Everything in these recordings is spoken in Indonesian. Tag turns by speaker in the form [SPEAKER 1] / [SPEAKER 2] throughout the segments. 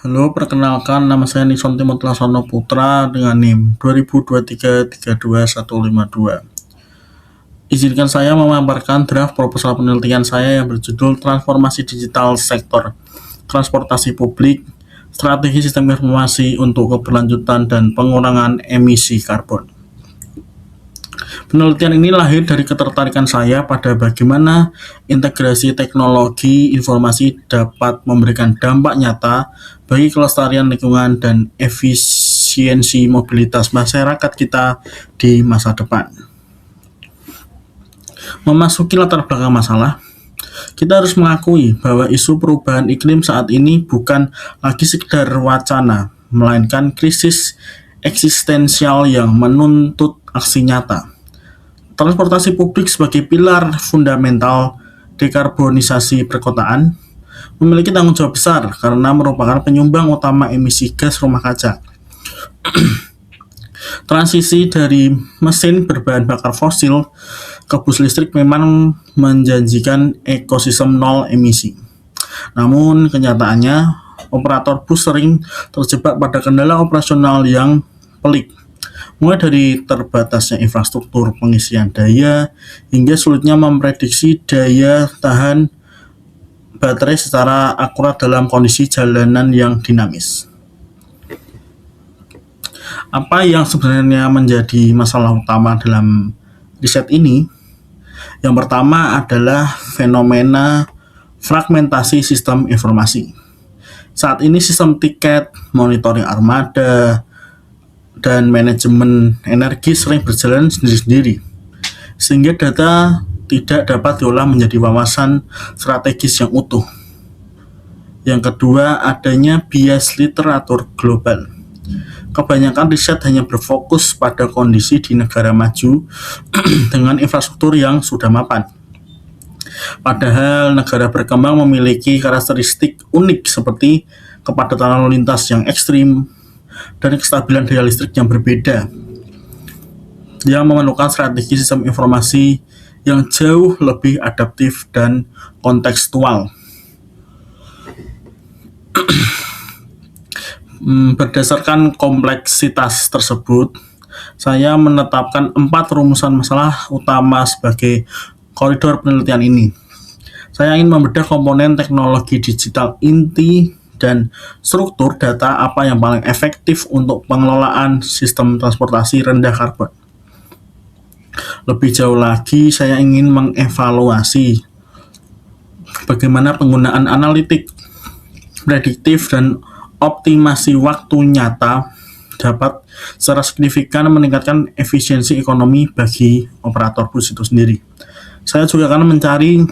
[SPEAKER 1] Halo, perkenalkan nama saya Nison Timothy Laksono Putra dengan NIM 2023321152. Izinkan saya memaparkan draft proposal penelitian saya yang berjudul Transformasi Digital Sektor Transportasi Publik, Strategi Sistem Informasi untuk Keberlanjutan dan Pengurangan Emisi Karbon. Penelitian ini lahir dari ketertarikan saya pada bagaimana integrasi teknologi informasi dapat memberikan dampak nyata bagi kelestarian lingkungan dan efisiensi mobilitas masyarakat kita di masa depan. Memasuki latar belakang masalah, kita harus mengakui bahwa isu perubahan iklim saat ini bukan lagi sekedar wacana, melainkan krisis eksistensial yang menuntut aksi nyata. Transportasi publik sebagai pilar fundamental dekarbonisasi perkotaan memiliki tanggung jawab besar karena merupakan penyumbang utama emisi gas rumah kaca. Transisi dari mesin berbahan bakar fosil ke bus listrik memang menjanjikan ekosistem nol emisi. Namun kenyataannya, operator bus sering terjebak pada kendala operasional yang pelik, mulai dari terbatasnya infrastruktur pengisian daya hingga sulitnya memprediksi daya tahan baterai secara akurat dalam kondisi jalanan yang dinamis. Apa yang sebenarnya menjadi masalah utama dalam riset ini? Yang pertama adalah fenomena fragmentasi sistem informasi. Saat ini sistem tiket, monitoring armada, dan manajemen energi sering berjalan sendiri-sendiri, sehingga data tidak dapat diolah menjadi wawasan strategis yang utuh. Yang kedua, adanya bias literatur global. Kebanyakan riset hanya berfokus pada kondisi di negara maju dengan infrastruktur yang sudah mapan. Padahal negara berkembang memiliki karakteristik unik seperti kepadatan lalu lintas yang ekstrim dan kestabilan daya listrik yang berbeda, yang memerlukan strategi sistem informasi yang jauh lebih adaptif dan kontekstual. Berdasarkan kompleksitas tersebut, saya menetapkan 4 rumusan masalah utama sebagai koridor penelitian ini. Saya ingin membedah komponen teknologi digital inti dan struktur data apa yang paling efektif untuk pengelolaan sistem transportasi rendah karbon. Lebih jauh lagi, saya ingin mengevaluasi bagaimana penggunaan analitik, prediktif, dan optimasi waktu nyata dapat secara signifikan meningkatkan efisiensi ekonomi bagi operator bus itu sendiri. Saya juga akan mencari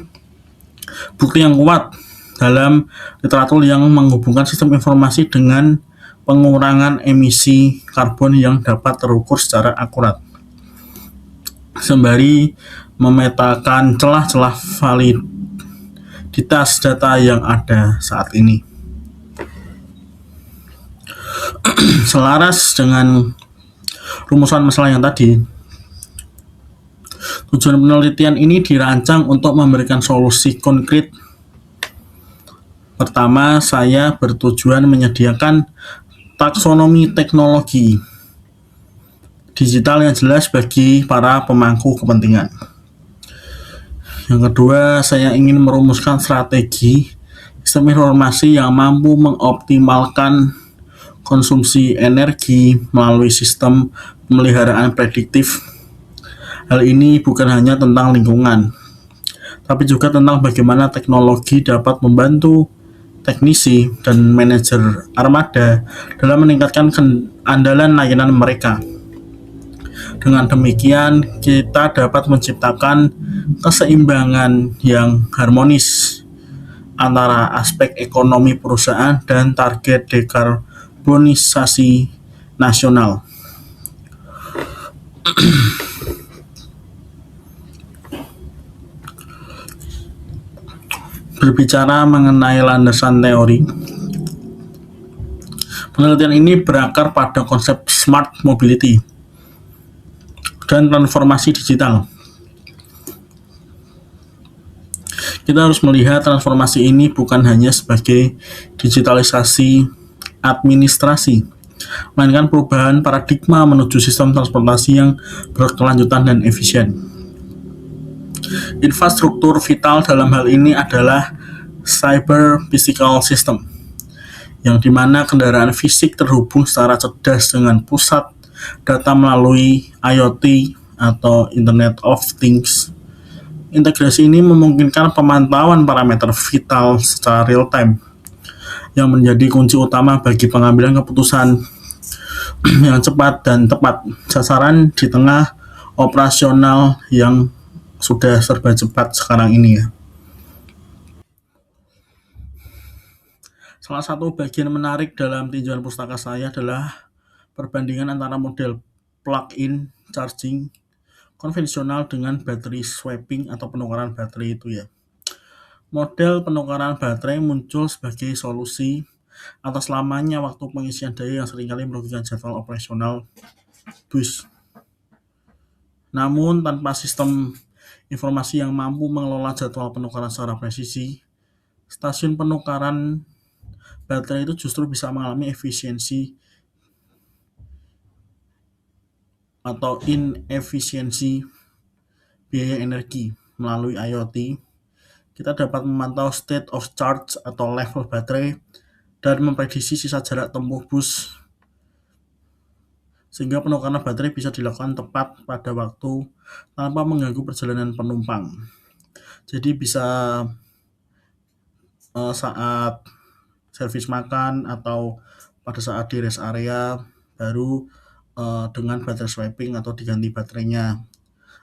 [SPEAKER 1] bukti yang kuat dalam literatur yang menghubungkan sistem informasi dengan pengurangan emisi karbon yang dapat terukur secara akurat, sembari memetakan celah-celah validitas data yang ada saat ini. Selaras dengan rumusan masalah yang tadi, tujuan penelitian ini dirancang untuk memberikan solusi konkret. Pertama, saya bertujuan menyediakan taksonomi teknologi digital yang jelas bagi para pemangku kepentingan. Yang kedua, saya ingin merumuskan strategi sistem informasi yang mampu mengoptimalkan konsumsi energi melalui sistem pemeliharaan prediktif. Hal ini bukan hanya tentang lingkungan, tapi juga tentang bagaimana teknologi dapat membantu teknisi dan manajer armada dalam meningkatkan keandalan layanan mereka. Dengan demikian, kita dapat menciptakan keseimbangan yang harmonis antara aspek ekonomi perusahaan dan target dekarbonisasi nasional. Berbicara mengenai landasan teori, penelitian ini berakar pada konsep smart mobility dan transformasi digital. Kita harus melihat transformasi ini bukan hanya sebagai digitalisasi administrasi, melainkan perubahan paradigma menuju sistem transportasi yang berkelanjutan dan efisien. Infrastruktur vital dalam hal ini adalah cyber physical system, yang dimana kendaraan fisik terhubung secara cerdas dengan pusat data melalui IoT atau Internet of Things. Integrasi ini memungkinkan pemantauan parameter vital secara real time, yang menjadi kunci utama bagi pengambilan keputusan yang cepat dan tepat sasaran di tengah operasional yang sudah serba cepat sekarang ini ya. Salah satu bagian menarik dalam tinjauan pustaka saya adalah perbandingan antara model plug-in charging konvensional dengan battery swapping atau penukaran baterai itu ya. Model penukaran baterai muncul sebagai solusi atas lamanya waktu pengisian daya yang seringkali merugikan jadwal operasional bus. Namun tanpa sistem informasi yang mampu mengelola jadwal penukaran secara presisi, stasiun penukaran baterai itu justru bisa mengalami efisiensi atau inefisiensi biaya energi. Melalui IoT, kita dapat memantau state of charge atau level baterai dan memprediksi sisa jarak tempuh bus sehingga penukaran baterai bisa dilakukan tepat pada waktu tanpa mengganggu perjalanan penumpang. Jadi bisa saat servis makan atau pada saat di rest area baru dengan baterai swapping atau diganti baterainya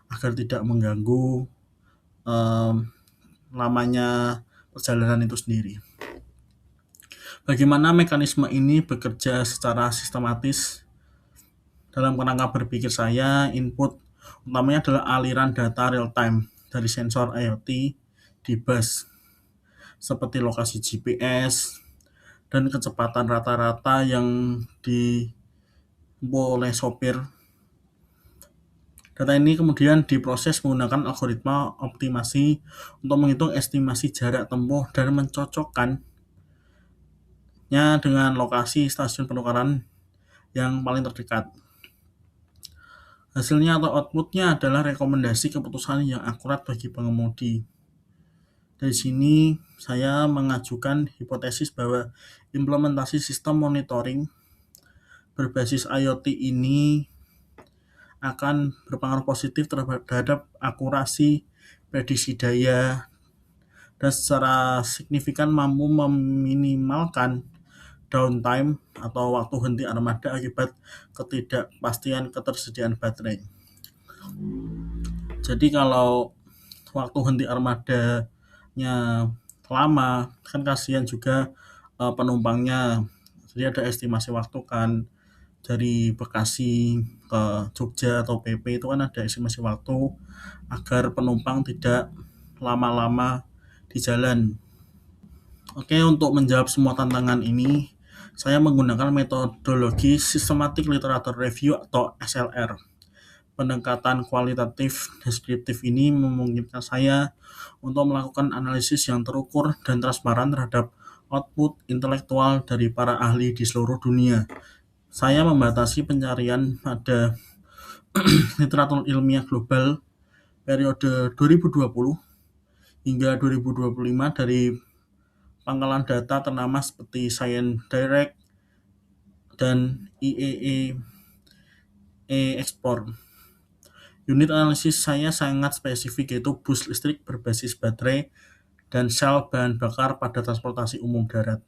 [SPEAKER 1] agar tidak mengganggu lamanya perjalanan itu sendiri. Bagaimana mekanisme ini bekerja secara sistematis? Dalam kerangka berpikir saya, input utamanya adalah aliran data real time dari sensor IoT di bus, seperti lokasi GPS dan kecepatan rata-rata yang ditempuh oleh sopir. Data ini kemudian diproses menggunakan algoritma optimasi untuk menghitung estimasi jarak tempuh dan mencocokkannya dengan lokasi stasiun penukaran yang paling terdekat. Hasilnya atau outputnya adalah rekomendasi keputusan yang akurat bagi pengemudi. Dari sini saya mengajukan hipotesis bahwa implementasi sistem monitoring berbasis IoT ini akan berpengaruh positif terhadap akurasi prediksi daya dan secara signifikan mampu meminimalkan downtime atau waktu henti armada akibat ketidakpastian ketersediaan baterai. Jadi kalau waktu henti armadanya lama, kan kasihan juga penumpangnya. Jadi ada estimasi waktu kan dari Bekasi ke Jogja atau PP itu kan ada estimasi waktu agar penumpang tidak lama-lama di jalan. Oke, untuk menjawab semua tantangan ini, saya menggunakan metodologi Systematic Literature Review atau SLR. Pendekatan kualitatif deskriptif ini memungkinkan saya untuk melakukan analisis yang terukur dan transparan terhadap output intelektual dari para ahli di seluruh dunia. Saya membatasi pencarian pada literatur ilmiah global periode 2020 hingga 2025 dari pangkalan data ternama seperti Science Direct dan IEEE Export. Unit analisis saya sangat spesifik, yaitu bus listrik berbasis baterai dan sel bahan bakar pada transportasi umum darat,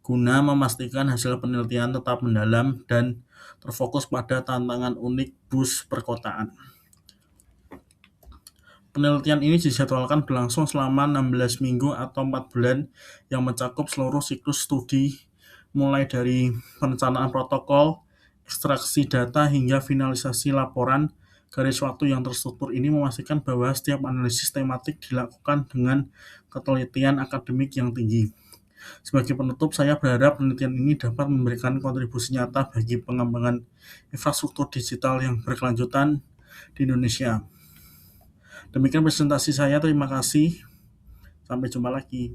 [SPEAKER 1] guna memastikan hasil penelitian tetap mendalam dan terfokus pada tantangan unik bus perkotaan. Penelitian ini dijadwalkan berlangsung selama 16 minggu atau 4 bulan yang mencakup seluruh siklus studi mulai dari perencanaan protokol, ekstraksi data hingga finalisasi laporan. Garis waktu yang terstruktur ini memastikan bahwa setiap analisis tematik dilakukan dengan ketelitian akademik yang tinggi. Sebagai penutup, saya berharap penelitian ini dapat memberikan kontribusi nyata bagi pengembangan infrastruktur digital yang berkelanjutan di Indonesia. Demikian presentasi saya, terima kasih. Sampai jumpa lagi.